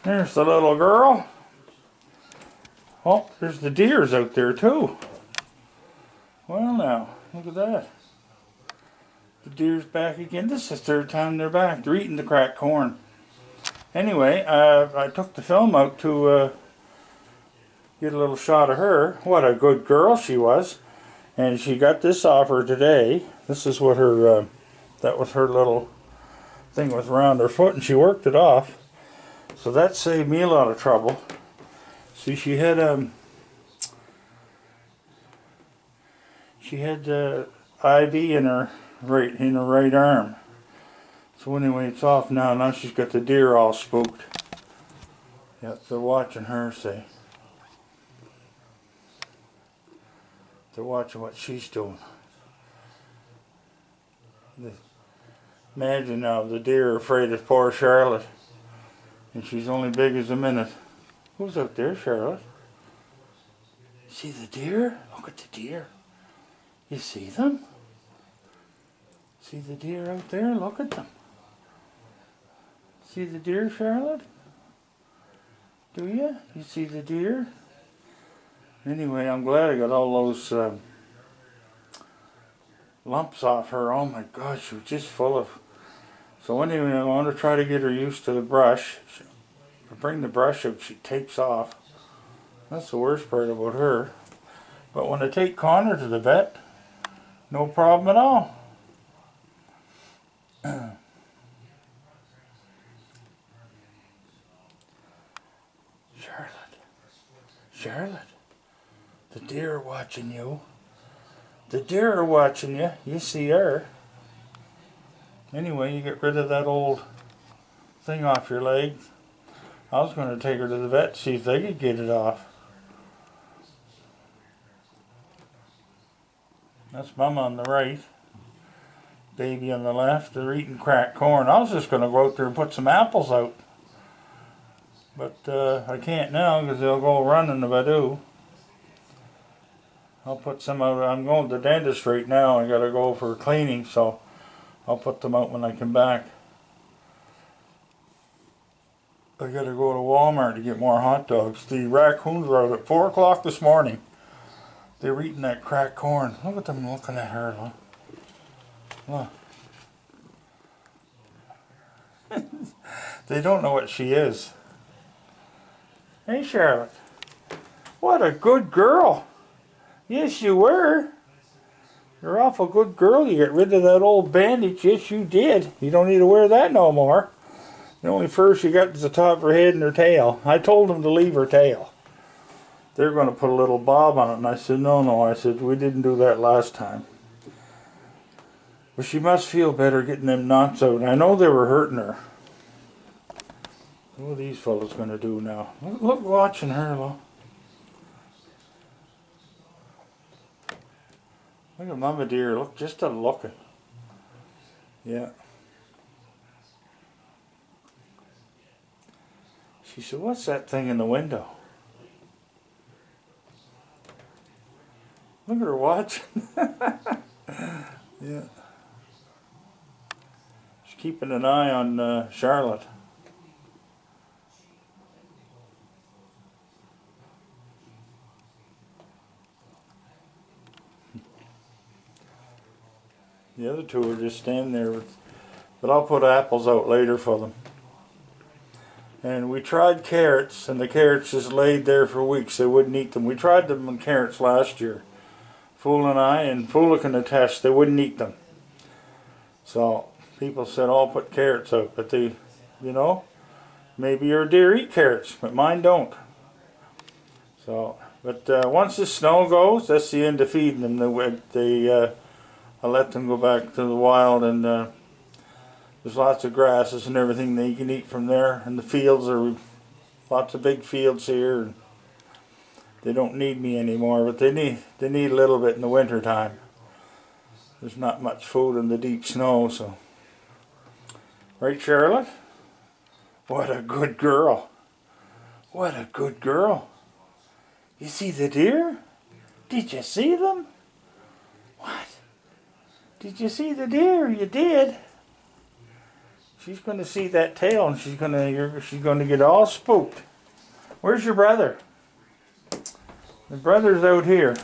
There's the little girl. Oh, there's the deers out there too. Well now, look at that. The deer's back again. This is the third time they're back. They're eating the cracked corn. Anyway, I took the film out to get a little shot of her. What a good girl she was. And she got this off her today. This is what her, that was her little thing was around her foot, and she worked it off. So that saved me a lot of trouble. See, she had IV in her right arm. So anyway, it's off now. Now she's got the deer all spooked. Yeah, they're watching her. See, they're watching what she's doing. Imagine now the deer are afraid of poor Charlotte, and she's only big as a minute. Who's out there, Charlotte? See the deer? Look at the deer. You see them? See the deer out there? Look at them. See the deer, Charlotte? Do you? You see the deer? Anyway, I'm glad I got all those lumps off her. Oh my God, she was just full of... So anyway, I want to try to get her used to the brush. If I bring the brush out, she takes off. That's the worst part about her. But when I take Connor to the vet, no problem at all. Charlotte, the deer are watching you. The deer are watching you. You see her. Anyway, you get rid of that old thing off your leg. I was going to take her to the vet, see if they could get it off. That's Mum on the right. Baby on the left. They're eating cracked corn. I was just going to go out there and put some apples out. But I can't now because they'll go running if I do. I'll put some out. I'm going to the dentist right now. I got to go for cleaning, so I'll put them out when I come back. I got to go to Walmart to get more hot dogs. The raccoons were out at 4 o'clock this morning. They were eating that cracked corn. Look at them looking at her. Look. They don't know what she is. Hey, Charlotte. What a good girl. Yes, you were. You're an awful good girl. You get rid of that old bandage. Yes, you did. You don't need to wear that no more. The only fur she got is the top of her head and her tail. I told them to leave her tail. They're going to put a little bob on it. And I said, no. I said, we didn't do that last time. But she must feel better getting them knots out. And I know they were hurting her. What are these fellas going to do now? Look watching her, look. Look at Mama Deer. Look, just a looking. Yeah. She said, what's that thing in the window? Look at her watching. Yeah. She's keeping an eye on Charlotte. The other two are just standing there, but I'll put apples out later for them. And we tried carrots, and the carrots just laid there for weeks. They wouldn't eat them. We tried them on carrots last year. Fool and I, and Fool can attest, they wouldn't eat them. So people said, oh, put carrots out. But they, you know, maybe your deer eat carrots, but mine don't. So, but once the snow goes, that's the end of feeding them. I let them go back to the wild, and there's lots of grasses and everything they can eat from there. And the fields are lots of big fields here. And they don't need me anymore, but they need a little bit in the winter time. There's not much food in the deep snow, so. Right, Charlotte? What a good girl. What a good girl. You see the deer? Did you see them? What? Did you see the deer? You did. She's going to see that tail and she's going to get all spooked. Where's your brother? The brother's out here.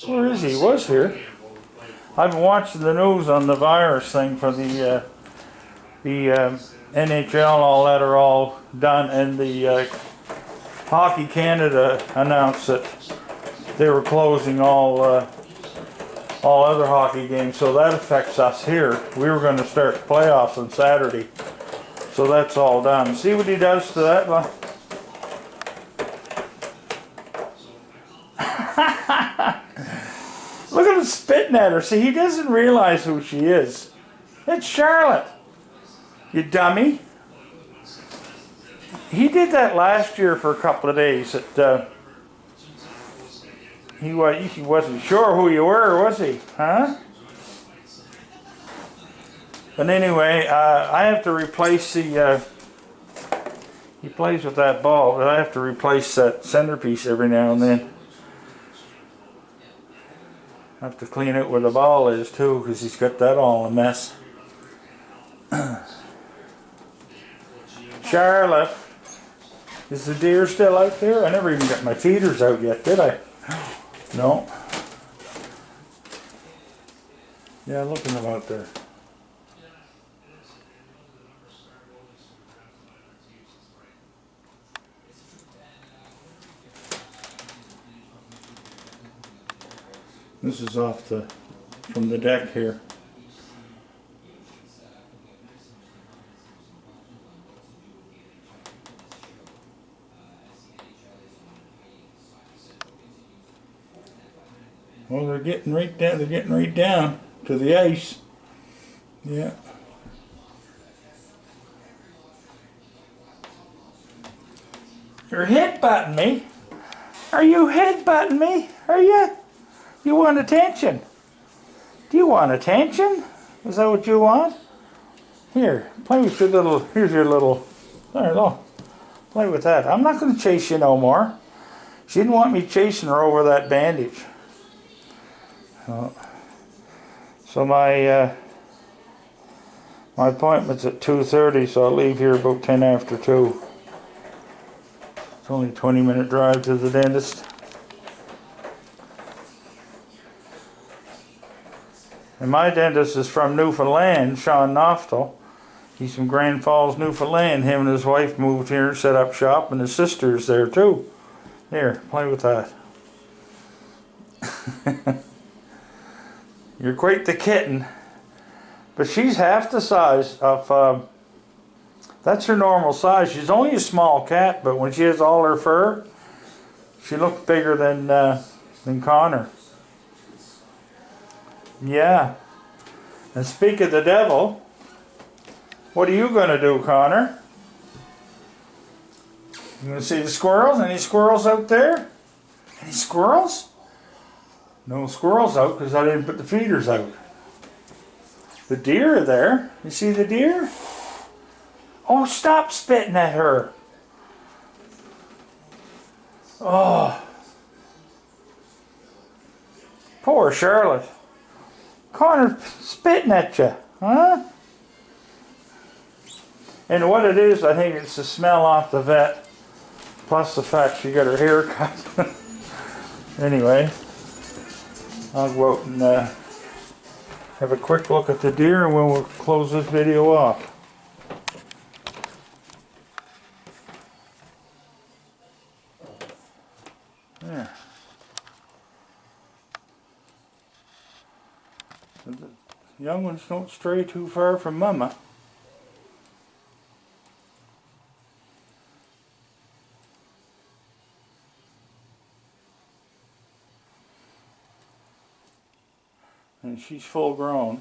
Where is he? He was here. I've been watching the news on the virus thing for the NHL. All that are all done, and the Hockey Canada announced that they were closing all other hockey games, so that affects us here. We were going to start the playoffs on Saturday, so that's all done. See what he does to that one? Look at him spitting at her. See, he doesn't realize who she is. It's Charlotte, you dummy. He did that last year for a couple of days. He wasn't sure who you were, was he? Huh? But anyway, I have to replace the... he plays with that ball, but I have to replace that centerpiece every now and then. I have to clean it where the ball is too, because he's got that all a mess. Charlotte, is the deer still out there? I never even got my feeders out yet, did I? No. Yeah, look at them out there. This is from the deck here. Well, they're getting right down. They're getting right down to the ice. Yeah. You're headbutting me. Are you headbutting me? Are you? You want attention? Do you want attention? Is that what you want? Here, play with your little. Here's your little. There, look. Play with that. I'm not going to chase you no more. She didn't want me chasing her over that bandage. So my appointment's at 2:30, so I'll leave here about 10 after 2. It's only a 20-minute drive to the dentist. And my dentist is from Newfoundland, Sean Noftel. He's from Grand Falls, Newfoundland. Him and his wife moved here and set up shop, and his sister's there too. Here, play with that. You're quite the kitten. But she's half the size of, that's her normal size. She's only a small cat, but when she has all her fur, she looks bigger than Connor. Yeah. And speak of the devil, what are you going to do, Connor? You going to see the squirrels? Any squirrels out there? Any squirrels? No squirrels out because I didn't put the feeders out. The deer are there. You see the deer? Oh, stop spitting at her. Oh. Poor Charlotte. Connor spitting at you, huh? And what it is, I think it's the smell off the vet, plus the fact she got her hair cut. Anyway, I'll go out and have a quick look at the deer, and we'll close this video off. There. The young ones don't stray too far from Mama. And she's full grown.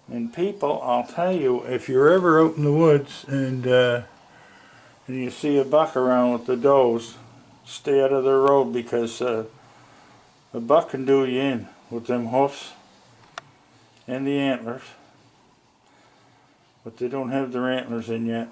And people, I'll tell you, if you're ever out in the woods and you see a buck around with the does, stay out of their road, because a buck can do you in with them hoofs and the antlers. But they don't have their antlers in yet.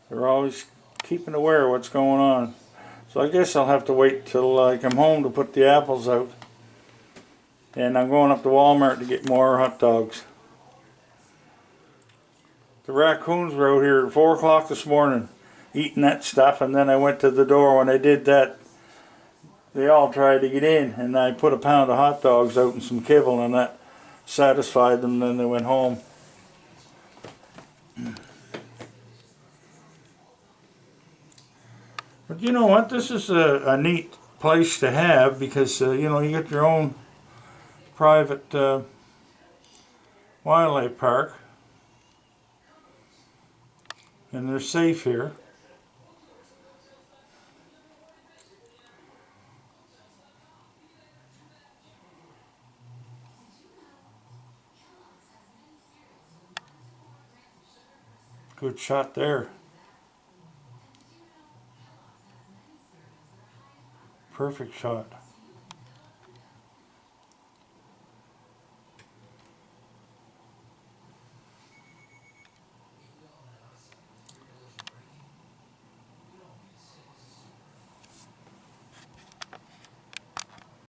They're always keeping aware of what's going on. So I guess I'll have to wait till I come home to put the apples out. And I'm going up to Walmart to get more hot dogs. The raccoons were out here at 4 o'clock this morning eating that stuff, and then I went to the door. When I did that, they all tried to get in, and I put a pound of hot dogs out and some kibble, and that satisfied them. Then they went home. But you know what? This is a neat place to have, because you know, you get your own private wildlife park, and they're safe here. Good shot there. Perfect shot.